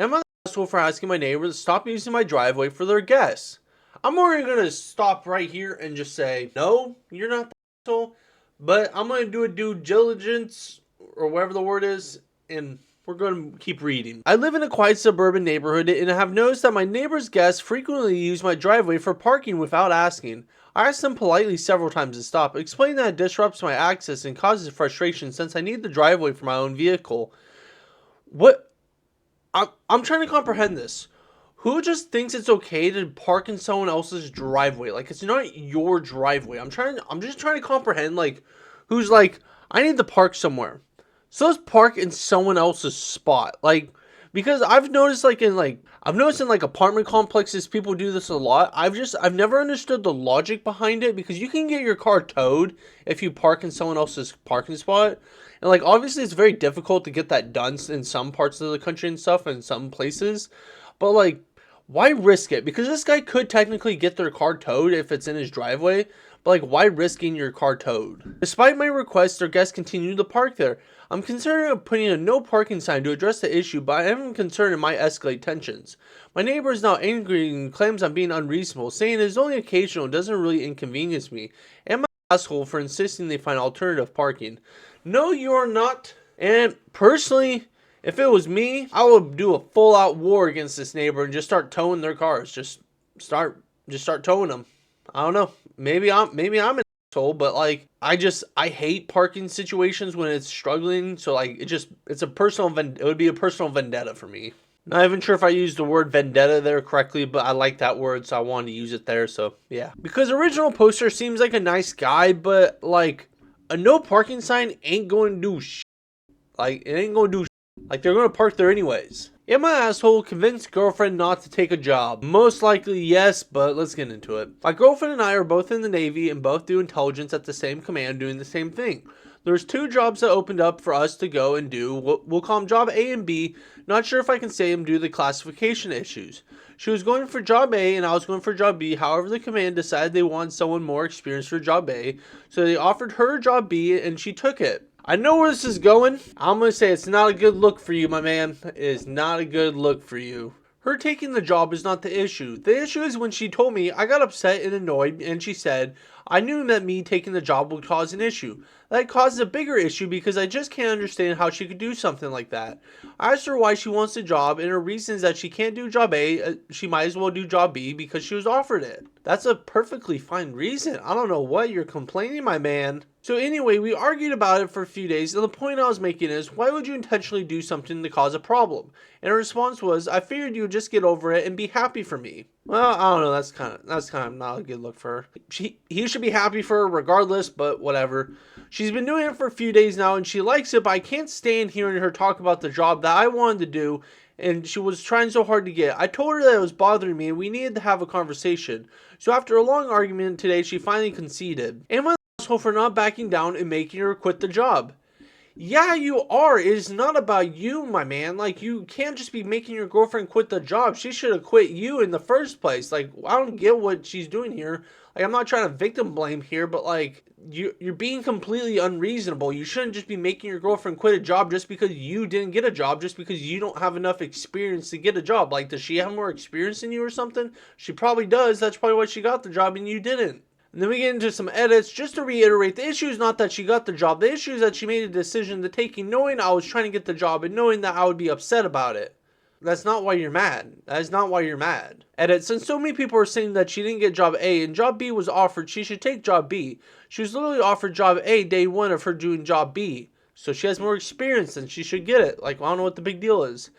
Am I the asshole for asking my neighbor to stop using my driveway for their guests? I'm already gonna stop right here and just say, no, you're not the asshole, but I'm gonna do a due diligence, or whatever the word is, and we're gonna keep reading. I live in a quiet suburban neighborhood and have noticed that my neighbor's guests frequently use my driveway for parking without asking. I asked them politely several times to stop, explaining that it disrupts my access and causes frustration since I need the driveway for my own vehicle. What? I'm trying to comprehend this. Who just thinks it's okay to park in someone else's driveway? Like, it's not your driveway. I'm just trying to comprehend, like, who's like, I need to park somewhere, so let's park in someone else's spot. Like, because I've noticed in like apartment complexes people do this a lot. I've never understood the logic behind it, because you can get your car towed if you park in someone else's parking spot. And like, obviously it's very difficult to get that done in some parts of the country and stuff, in some places. But like, why risk it? Because this guy could technically get their car towed if it's in his driveway. But like, why risking your car towed? Despite my request, their guests continue to park there. I'm considering putting a no parking sign to address the issue, but I am concerned it might escalate tensions. My neighbor is now angry and claims I'm being unreasonable, saying it is only occasional and doesn't really inconvenience me. Am I an asshole for insisting they find alternative parking? No, you're not. And personally, if it was me, I would do a full-out war against this neighbor and just start towing their cars. Just start towing them. I don't know. Maybe I'm an asshole, but like, I hate parking situations when it's struggling. So like, it would be a personal vendetta for me. Not even sure if I used the word vendetta there correctly, but I like that word, so I wanted to use it there. So yeah, because original poster seems like a nice guy, but like, a no parking sign ain't going to do shit. Like, it ain't going to do shit. Like, they're going to park there anyways. Am I asshole convinced girlfriend not to take a job? Most likely yes, but let's get into it. My girlfriend and I are both in the Navy and both do intelligence at the same command, doing the same thing. There's two jobs that opened up for us to go and do. We'll call them job A and B. Not sure if I can say them due to the classification issues. She was going for job A and I was going for job B. However, the command decided they wanted someone more experienced for job A, so they offered her job B and she took it. I know where this is going. I'm going to say it's not a good look for you, my man. It is not a good look for you. Her taking the job is not the issue. The issue is when she told me, I got upset and annoyed, and she said, I knew that me taking the job would cause an issue. That causes a bigger issue because I just can't understand how she could do something like that. I asked her why she wants the job, and her reason is that she can't do job A, she might as well do job B because she was offered it. That's a perfectly fine reason. I don't know what you're complaining, my man. So anyway, we argued about it for a few days, and the point I was making is, why would you intentionally do something to cause a problem? And her response was, I figured you would just get over it and be happy for me. Well, I don't know, that's kind of not a good look for her. He should be happy for her regardless, but whatever. She's been doing it for a few days now, and she likes it, but I can't stand hearing her talk about the job that I wanted to do, and she was trying so hard to get. I told her that it was bothering me, and we needed to have a conversation. So after a long argument today, she finally conceded. Am I the asshole for not backing down and making her quit the job? Yeah, you are. It is not about you, my man. Like, you can't just be making your girlfriend quit the job. She should have quit you in the first place. Like, I don't get what she's doing here. Like, I'm not trying to victim blame here, but like, you're being completely unreasonable. You shouldn't just be making your girlfriend quit a job just because you didn't get a job, just because you don't have enough experience to get a job. Like, does she have more experience than you or something? She probably does. That's probably why she got the job and you didn't. And then we get into some edits. Just to reiterate, the issue is not that she got the job. The issue is that she made a decision to taking, knowing I was trying to get the job and knowing that I would be upset about it. That's not why you're mad. That is not why you're mad. Edit. Since so many people are saying that she didn't get job A and job B was offered, she should take job B. She was literally offered job A day one of her doing job B. So she has more experience and she should get it. Like, I don't know what the big deal is.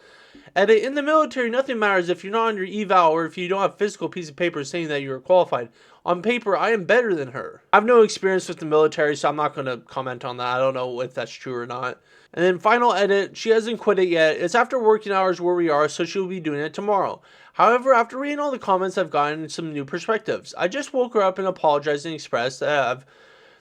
Edit. In the military, nothing matters if you're not on your eval or if you don't have a physical piece of paper saying that you are qualified. On paper, I am better than her. I have no experience with the military, so I'm not going to comment on that. I don't know if that's true or not. And then final edit, she hasn't quit it yet. It's after working hours where we are, so she'll be doing it tomorrow. However, after reading all the comments, I've gotten some new perspectives. I just woke her up and apologized and expressed that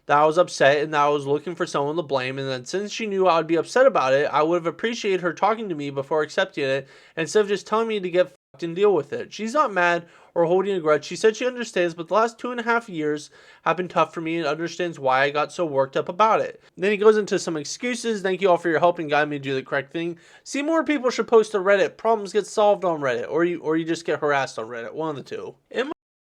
I was upset and that I was looking for someone to blame, and then since she knew I would be upset about it, I would have appreciated her talking to me before accepting it instead of just telling me to get and deal with it. She's not mad or holding a grudge. She said she understands, but the last 2.5 years have been tough for me and understands why I got so worked up about it. Then he goes into some excuses. Thank you all for your help and guiding me to do the correct thing. See, more people should post to Reddit. Problems get solved on Reddit, or you just get harassed on Reddit. One of the two.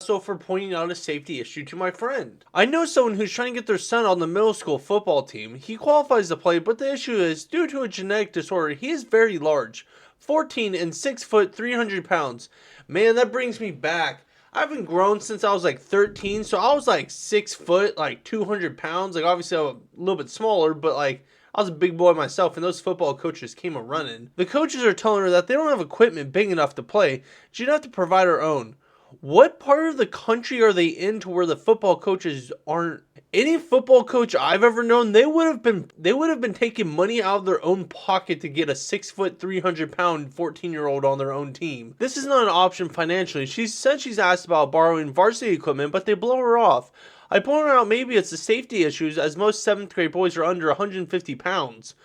Also for pointing out a safety issue to my friend. I know someone who's trying to get their son on the middle school football team. He qualifies to play, but the issue is, due to a genetic disorder, he is very large. 14 and 6 foot, 300 pounds. Man, that brings me back. I haven't grown since I was like 13, so I was like 6 foot, like 200 pounds. Like, obviously I'm a little bit smaller, but like, I was a big boy myself, and those football coaches came a running. The coaches are telling her that they don't have equipment big enough to play. She'd have to provide her own. What part of the country are they in to where the football coaches aren't? Any football coach I've ever known, they would have been taking money out of their own pocket to get a 6 foot, 300 pound 14-year-old on their own team. This is not an option financially. She said she's asked about borrowing varsity equipment, but they blow her off. I pointed out maybe it's the safety issues, as most 7th grade boys are under 150 pounds.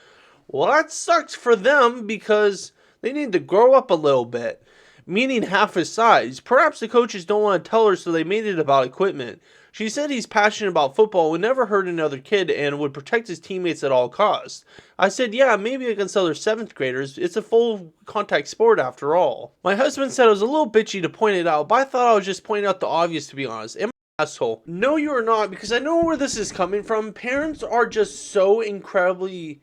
Well, that sucks for them because they need to grow up a little bit. Meaning half his size. Perhaps the coaches don't want to tell her, so they made it about equipment. She said he's passionate about football, would never hurt another kid, and would protect his teammates at all costs. I said, yeah, maybe against other 7th graders. It's a full contact sport after all. My husband said it was a little bitchy to point it out, but I thought I was just pointing out the obvious, to be honest. Am I an asshole? No, you are not, because I know where this is coming from. Parents are just so incredibly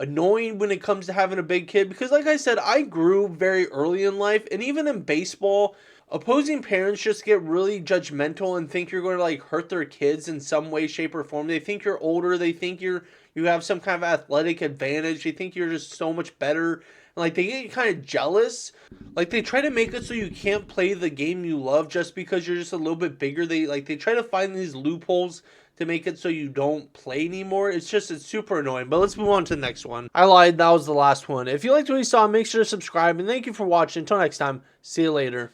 annoying when it comes to having a big kid, because like I said, I grew very early in life, and even in baseball, opposing parents just get really judgmental and think you're going to like hurt their kids in some way, shape, or form. They think you're older, they think you have some kind of athletic advantage, they think you're just so much better, and like they get kind of jealous. Like they try to make it so you can't play the game you love just because you're just a little bit bigger. They try to find these loopholes to make it so you don't play anymore. It's super annoying. But let's move on to the next one. I lied, that was the last one. If you liked what you saw, make sure to subscribe, and thank you for watching. Until next time, see you later.